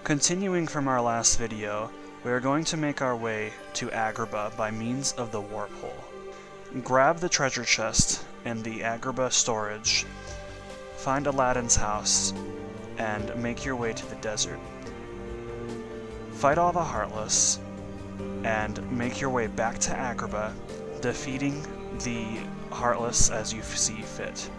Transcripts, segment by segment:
Continuing from our last video, we are going to make our way to Agrabah by means of the warp hole. Grab the treasure chest in the Agrabah storage, find Aladdin's house, and make your way to the desert. Fight all the Heartless, and make your way back to Agrabah, defeating the Heartless as you see fit.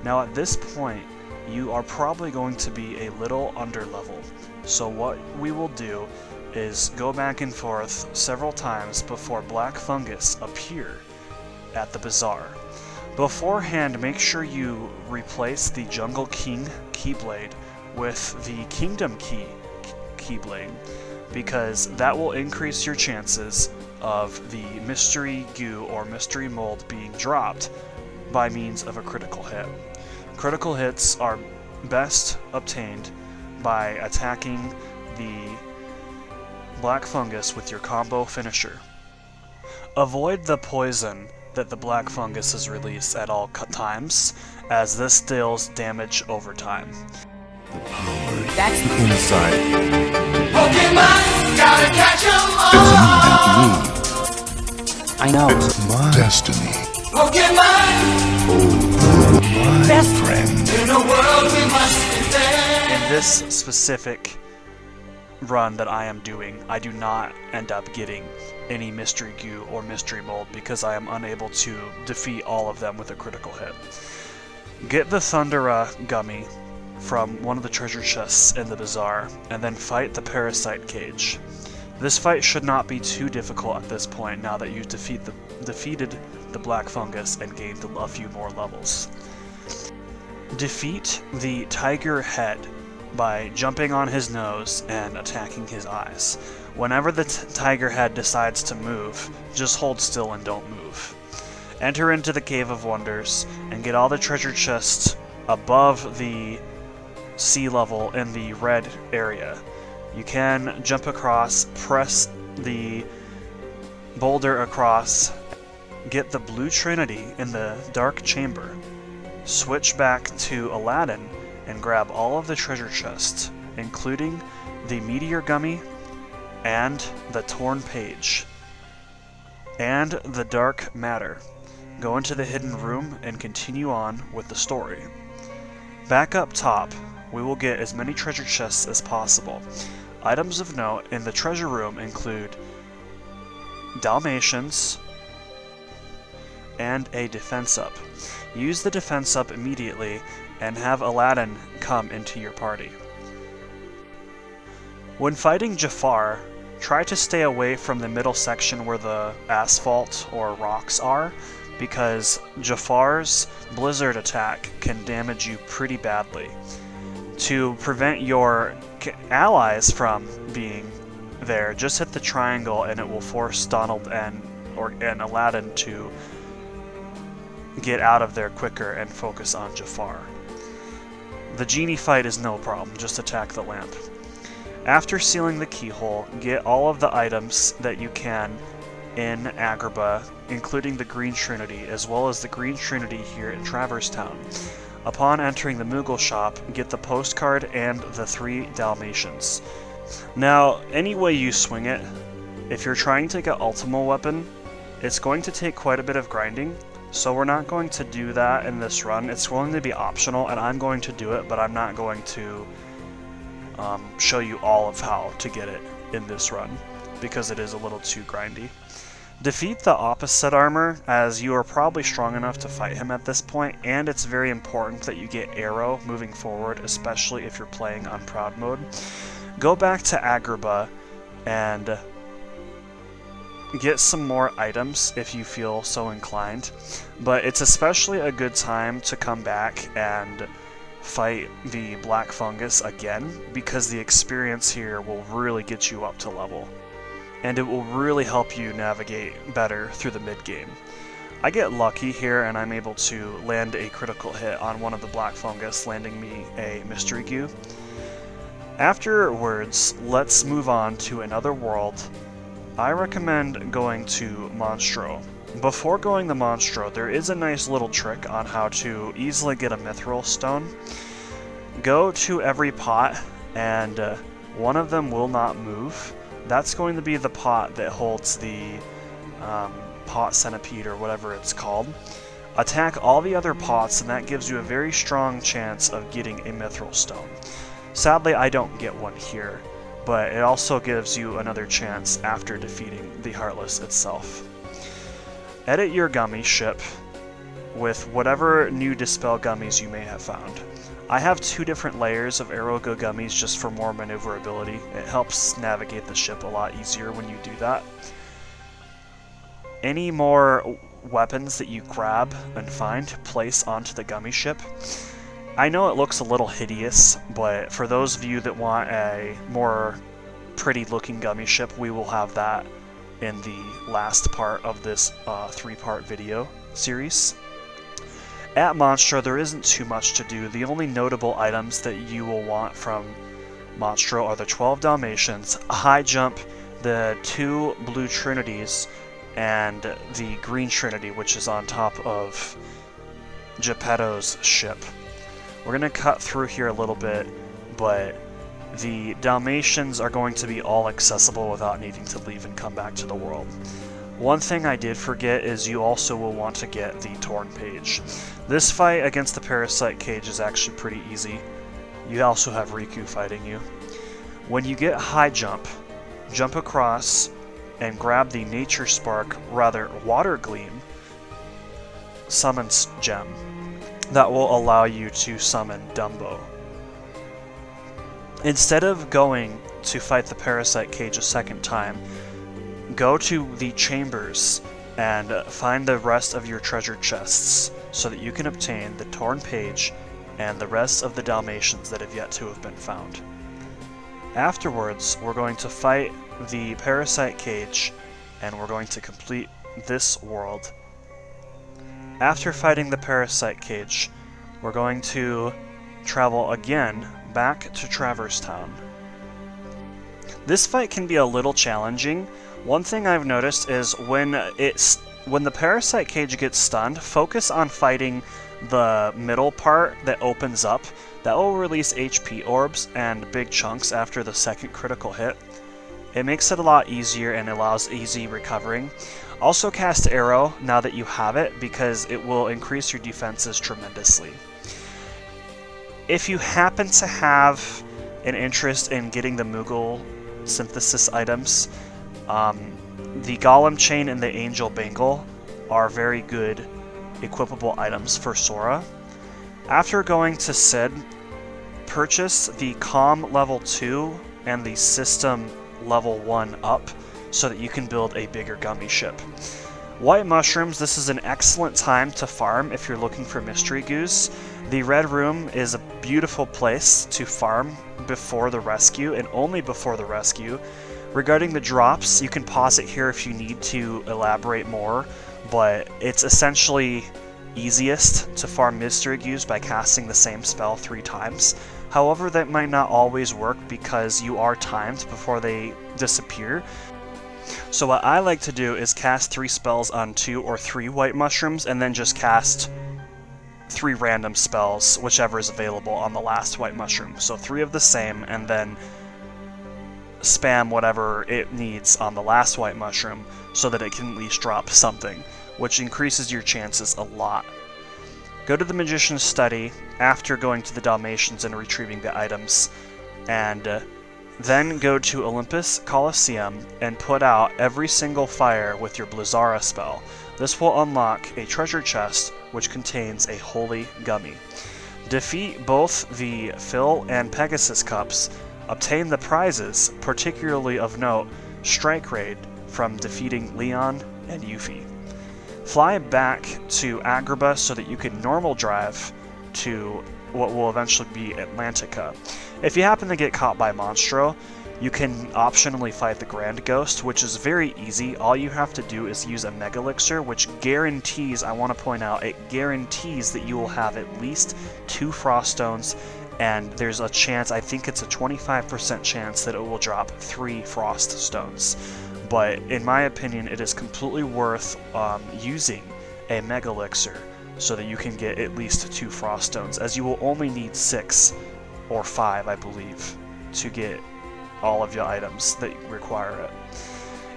Now at this point, you are probably going to be a little underleveled, so what we will do is go back and forth several times before black fungus appear at the bazaar. Beforehand, make sure you replace the Jungle King Keyblade with the Kingdom Key Keyblade, because that will increase your chances of the mystery goo or mystery mold being dropped by means of a critical hit. Critical hits are best obtained by attacking the black fungus with your combo finisher. Avoid the poison that the black fungus is released at all times, as this deals damage over time. That's the inside. Pokemon, gotta catch 'em all. I know. It's my destiny. Pokemon, My Best friend. in a world we must defend. In this specific run that I am doing, I do not end up getting any mystery goo or mystery mold because I am unable to defeat all of them with a critical hit. Get the Thundera gummy from one of the treasure chests in the bazaar, and then fight the parasite cage. This fight should not be too difficult at this point now that you've defeated the black fungus and gained a few more levels. Defeat the tiger head by jumping on his nose and attacking his eyes. Whenever the tiger head decides to move, just hold still and don't move. Enter into the Cave of Wonders and get all the treasure chests above the sea level in the red area. You can jump across, press the boulder across, get the blue trinity in the dark chamber, switch back to Aladdin, and grab all of the treasure chests, including the meteor gummy and the torn page and the dark matter. Go into the hidden room and continue on with the story. Back up top, we will get as many treasure chests as possible. Items of note in the treasure room include Dalmatians and a defense up. Use the defense up immediately and have Aladdin come into your party. When fighting Jafar, try to stay away from the middle section where the asphalt or rocks are, because Jafar's blizzard attack can damage you pretty badly. To prevent your allies from being there, just hit the triangle and it will force Donald and Aladdin to get out of there quicker and focus on Jafar. The genie fight is no problem, just attack the lamp. After sealing the keyhole, get all of the items that you can in Agrabah, including the Green Trinity, as well as the Green Trinity here in Traverse Town. Upon entering the Moogle shop, get the postcard and the 3 Dalmatians. Now, any way you swing it, if you're trying to get Ultimo Weapon, it's going to take quite a bit of grinding, so we're not going to do that in this run. It's going to be optional, and I'm going to do it, but I'm not going to show you all of how to get it in this run, because it is a little too grindy. Defeat the opposite armor, as you are probably strong enough to fight him at this point, and it's very important that you get Arrow moving forward, especially if you're playing on Proud mode. Go back to Agrabah and get some more items if you feel so inclined, but it's especially a good time to come back and fight the black fungus again, because the experience here will really get you up to level, and it will really help you navigate better through the mid-game. I get lucky here and I'm able to land a critical hit on one of the black fungus, landing me a mystery goo. Afterwards, let's move on to another world. I recommend going to Monstro. Before going to Monstro, there is a nice little trick on how to easily get a mithril stone. Go to every pot and One of them will not move. That's going to be the pot that holds the pot centipede or whatever it's called. Attack all the other pots, and that gives you a very strong chance of getting a mithril stone. Sadly, I don't get one here, but it also gives you another chance after defeating the Heartless itself. Edit your gummy ship with whatever new Dispel gummies you may have found. I have 2 different layers of Aerogo gummies just for more maneuverability. It helps navigate the ship a lot easier when you do that. Any more weapons that you grab and find, place onto the gummy ship. I know it looks a little hideous, but for those of you that want a more pretty looking gummy ship, we will have that in the last part of this 3-part video series. At Monstro, there isn't too much to do. The only notable items that you will want from Monstro are the 12 Dalmatians, a high jump, the 2 blue trinities, and the green trinity, which is on top of Geppetto's ship. We're going to cut through here a little bit, but the Dalmatians are going to be all accessible without needing to leave and come back to the world. One thing I did forget is you also will want to get the Torn Page. This fight against the Parasite Cage is actually pretty easy. You also have Riku fighting you. When you get high jump, jump across and grab the Nature Spark, rather Water Gleam, summons gem. That will allow you to summon Dumbo. Instead of going to fight the Parasite Cage a second time, go to the chambers and find the rest of your treasure chests so that you can obtain the Torn Page and the rest of the Dalmatians that have yet to have been found. Afterwards, we're going to fight the Parasite Cage, and we're going to complete this world. After fighting the Parasite Cage, we're going to travel again back to Traverse Town. This fight can be a little challenging. One thing I've noticed is when the Parasite Cage gets stunned, focus on fighting the middle part that opens up. That will release HP orbs and big chunks after the second critical hit. It makes it a lot easier and allows easy recovering. Also cast Arrow now that you have it, because it will increase your defenses tremendously. If you happen to have an interest in getting the Moogle synthesis items, the Golem Chain and the Angel Bangle are very good equipable items for Sora. After going to Sid, purchase the Calm level 2 and the System level 1 up so that you can build a bigger gummy ship. White Mushrooms, this is an excellent time to farm if you're looking for Mystery Goose. The Red Room is a beautiful place to farm before the rescue, and only before the rescue. Regarding the drops, you can pause it here if you need to elaborate more, but it's essentially easiest to farm Mystery Goose by casting the same spell 3 times. However, that might not always work because you are timed before they disappear. So what I like to do is cast 3 spells on 2 or 3 White Mushrooms, and then just cast 3 random spells, whichever is available on the last White Mushroom. So 3 of the same, and then spam whatever it needs on the last White Mushroom so that it can at least drop something, which increases your chances a lot. Go to the Magician's Study after going to the Dalmatians and retrieving the items, and then go to Olympus Coliseum and put out every single fire with your Blizzara spell. This will unlock a treasure chest which contains a holy gummy. Defeat both the Phil and Pegasus Cups. Obtain the prizes, particularly of note, Strike Raid from defeating Leon and Yuffie. Fly back to Agrabah so that you can normal drive to what will eventually be Atlantica. If you happen to get caught by Monstro, you can optionally fight the Grand Ghost, which is very easy. All you have to do is use a Mega Elixir, which guarantees, I want to point out, it guarantees that you will have at least 2 Frost Stones, and there's a chance, I think it's a 25% chance that it will drop 3 Frost Stones. But in my opinion, it is completely worth using a Mega Elixir so that you can get at least 2 Frost Stones, as you will only need 6 or 5, I believe, to get all of your items that require it.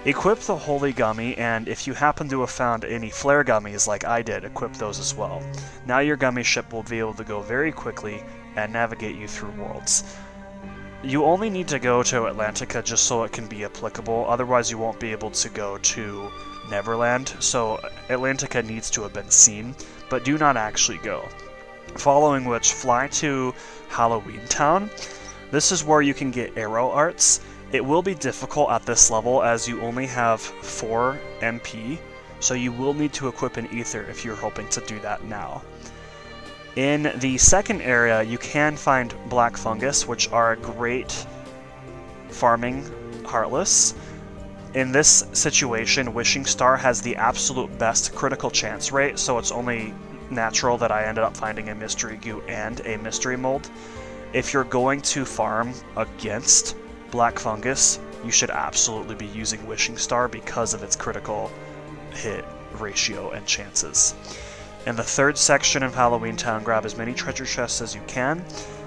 Equip the Holy Gummy, and if you happen to have found any Flare Gummies like I did, equip those as well. Now your gummy ship will be able to go very quickly and navigate you through worlds. You only need to go to Atlantica just so it can be applicable, otherwise you won't be able to go to Neverland, so Atlantica needs to have been seen, but do not actually go. Following which, fly to Halloween Town. This is where you can get arrow arts. It will be difficult at this level as you only have 4 MP, so you will need to equip an Ether if you're hoping to do that now. In the second area, you can find Black Fungus, which are a great farming Heartless. In this situation, Wishing Star has the absolute best critical chance rate, so it's only natural that I ended up finding a Mystery Goo and a Mystery Mold. If you're going to farm against Black Fungus, you should absolutely be using Wishing Star because of its critical hit ratio and chances. In the third section of Halloween Town, grab as many treasure chests as you can,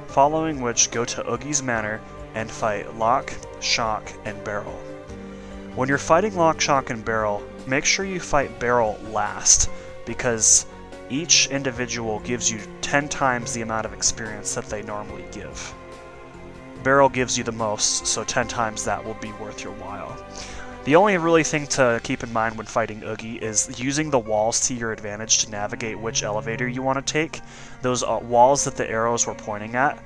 following which go to Oogie's Manor and fight Lock, Shock, and Barrel. When you're fighting Lock, Shock, and Barrel, make sure you fight Barrel last, because each individual gives you 10 times the amount of experience that they normally give. Barrel gives you the most, so 10 times that will be worth your while. The only really thing to keep in mind when fighting Oogie is using the walls to your advantage to navigate which elevator you want to take. Those walls that the arrows were pointing at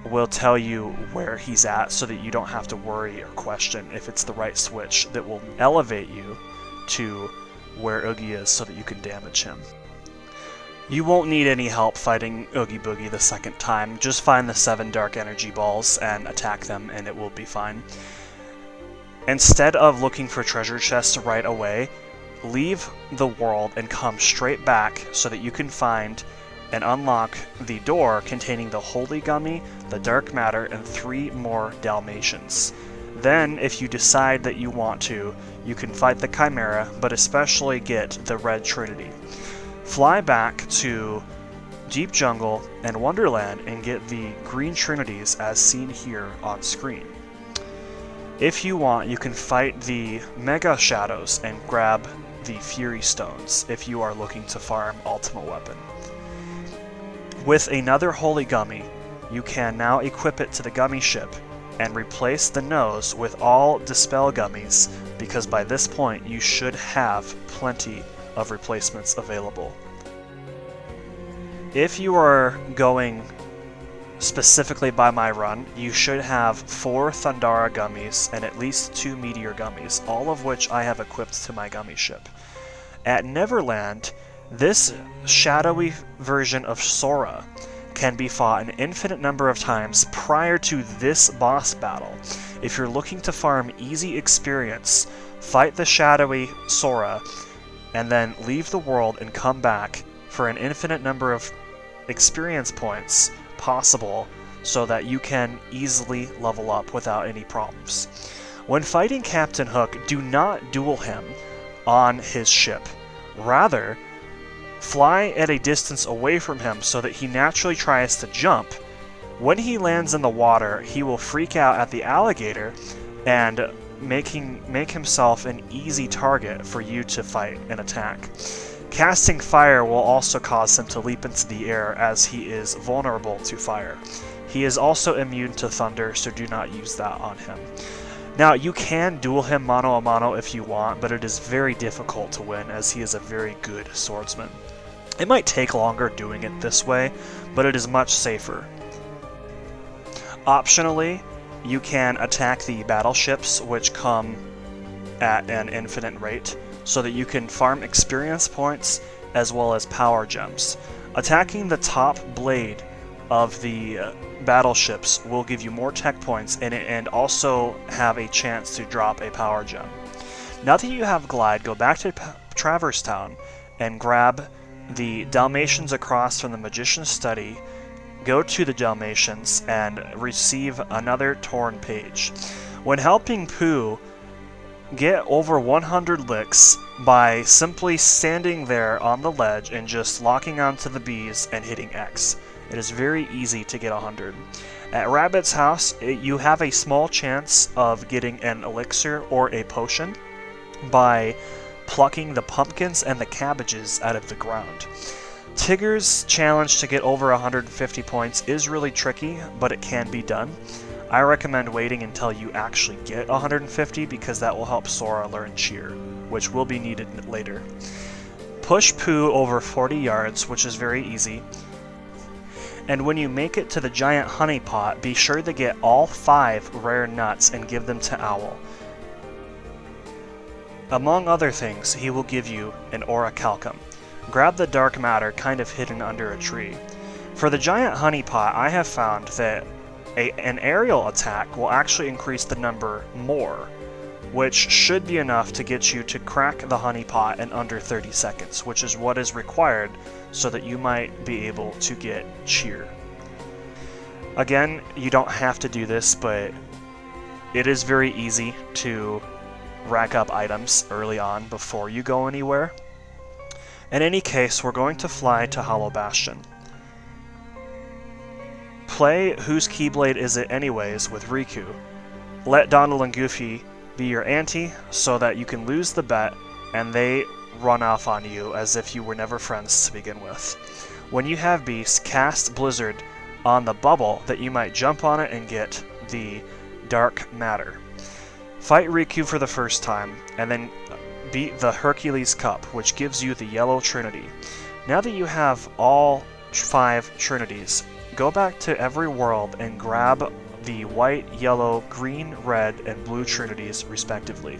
will tell you where he's at so that you don't have to worry or question if it's the right switch that will elevate you to where Oogie is so that you can damage him. You won't need any help fighting Oogie Boogie the second time. Just find the 7 dark energy balls and attack them and it will be fine. Instead of looking for treasure chests right away, leave the world and come straight back so that you can find and unlock the door containing the Holy Gummy, the Dark Matter, and 3 more Dalmatians. Then, if you decide that you want to, you can fight the Chimera, but especially get the Red Trinity. Fly back to Deep Jungle and Wonderland and get the Green Trinities as seen here on screen. If you want, you can fight the Mega Shadows and grab the Fury Stones if you are looking to farm Ultimate Weapon. With another Holy Gummy, you can now equip it to the Gummy Ship and replace the nose with all Dispel Gummies, because by this point you should have plenty of replacements available. If you are going specifically by my run, you should have 4 Thundara Gummies and at least 2 Meteor Gummies, all of which I have equipped to my Gummy Ship. At Neverland, this shadowy version of Sora can be fought an infinite number of times prior to this boss battle. If you're looking to farm easy experience, fight the shadowy Sora and then leave the world and come back for an infinite number of experience points possible so that you can easily level up without any problems. When fighting Captain Hook, do not duel him on his ship. Rather, fly at a distance away from him so that he naturally tries to jump. When he lands in the water, he will freak out at the alligator and make himself an easy target for you to fight and attack. Casting fire will also cause him to leap into the air as he is vulnerable to fire. He is also immune to thunder, so do not use that on him. Now, you can duel him mano a mano if you want, but it is very difficult to win as he is a very good swordsman. It might take longer doing it this way, but it is much safer. Optionally, you can attack the battleships, which come at an infinite rate, so that you can farm experience points as well as power gems. Attacking the top blade of the battleships will give you more tech points and also have a chance to drop a power gem. Now that you have Glide, go back to Traverse Town and grab the Dalmatians across from the Magician's Study, go to the Dalmatians, and receive another torn page. When helping Pooh, get over 100 licks by simply standing there on the ledge and just locking onto the bees and hitting X. It is very easy to get 100. At Rabbit's house, you have a small chance of getting an elixir or a potion by plucking the pumpkins and the cabbages out of the ground. Tigger's challenge to get over 150 points is really tricky, but it can be done. I recommend waiting until you actually get 150 because that will help Sora learn Cheer, which will be needed later. Push Pooh over 40 yards, which is very easy. And when you make it to the giant honey pot, be sure to get all 5 rare nuts and give them to Owl. Among other things, he will give you an orichalcum. Grab the dark matter kind of hidden under a tree. For the giant honey pot, I have found that an aerial attack will actually increase the number more, which should be enough to get you to crack the honey pot in under 30 seconds, which is what is required so that you might be able to get Cheer. Again, you don't have to do this, but it is very easy to rack up items early on before you go anywhere. In any case, we're going to fly to Hollow Bastion. Play Whose Keyblade Is It Anyways with Riku. Let Donald and Goofy be your ante so that you can lose the bet and they run off on you as if you were never friends to begin with. When you have Beast, cast Blizzard on the bubble that you might jump on it and get the dark matter. Fight Riku for the first time, and then beat the Hercules Cup, which gives you the Yellow Trinity. Now that you have all 5 Trinities, go back to every world and grab the white, yellow, green, red, and blue Trinities respectively.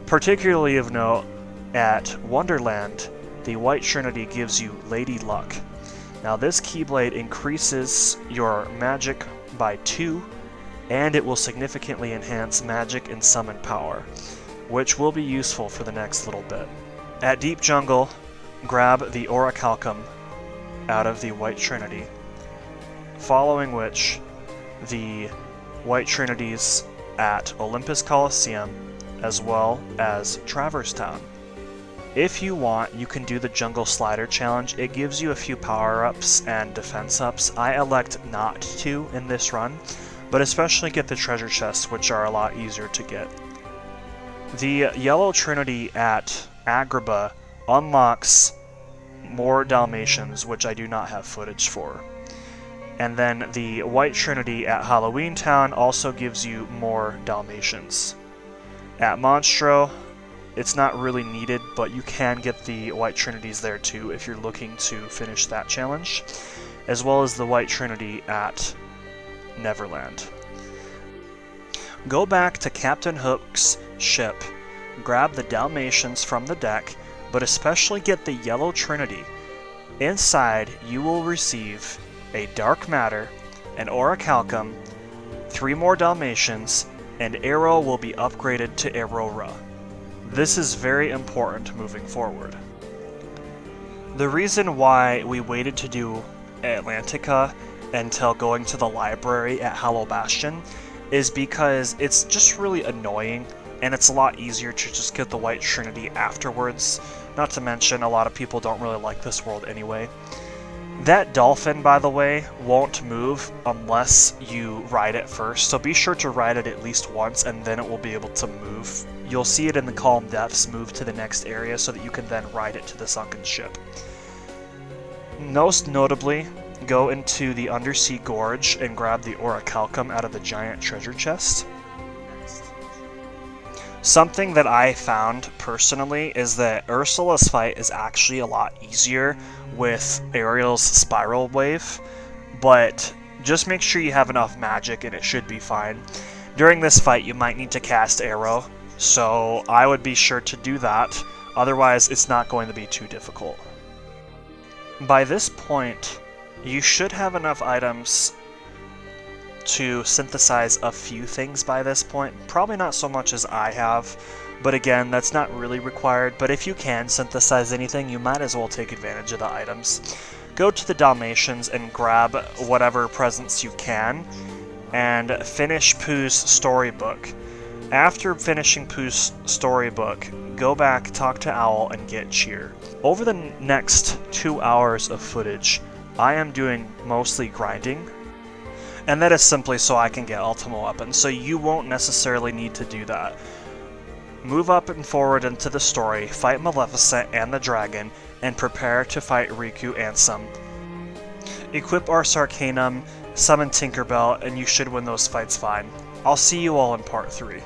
Particularly of note, at Wonderland, the white Trinity gives you Lady Luck. Now this Keyblade increases your magic by 2, and it will significantly enhance magic and summon power, which will be useful for the next little bit. At Deep Jungle, grab the orichalcum out of the White Trinity, following which the White Trinities at Olympus Coliseum, as well as Traverse Town. If you want, you can do the Jungle Slider Challenge. It gives you a few power-ups and defense ups. I elect not to in this run, but especially get the treasure chests, which are a lot easier to get. The Yellow Trinity at Agrabah unlocks more Dalmatians, which I do not have footage for. And then the White Trinity at Halloween Town also gives you more Dalmatians. At Monstro, it's not really needed, but you can get the White Trinities there too if you're looking to finish that challenge, as well as the White Trinity at Neverland. Go back to Captain Hook's ship, grab the Dalmatians from the deck, but especially get the Yellow Trinity. Inside, you will receive a Dark Matter, an Orichalcum, 3 more Dalmatians, and Arrow will be upgraded to Aurora. This is very important moving forward. The reason why we waited to do Atlantica until going to the library at Hollow Bastion is because it's just really annoying, and it's a lot easier to just get the White Trinity afterwards. Not to mention, a lot of people don't really like this world anyway. That dolphin, by the way, won't move unless you ride it first, so be sure to ride it at least once and then it will be able to move. You'll see it in the Calm Depths move to the next area so that you can then ride it to the sunken ship. Most notably, go into the Undersea Gorge and grab the Orichalcum out of the giant treasure chest. Something that I found personally is that Ursula's fight is actually a lot easier with Ariel's Spiral Wave, but just make sure you have enough magic and it should be fine. During this fight you might need to cast Arrow, so I would be sure to do that, otherwise it's not going to be too difficult. By this point, you should have enough items to synthesize a few things by this point. Probably not so much as I have, but again, that's not really required. But if you can synthesize anything, you might as well take advantage of the items. Go to the Dalmatians and grab whatever presents you can, and finish Pooh's storybook. After finishing Pooh's storybook, go back, talk to Owl, and get Cheer. Over the next 2 hours of footage, I am doing mostly grinding, and that is simply so I can get ultimate weapons, so you won't necessarily need to do that. Move up and forward into the story, fight Maleficent and the dragon, and prepare to fight Riku and Ansem. Equip Ars Arcanum, summon Tinkerbell, and you should win those fights fine. I'll see you all in part 3.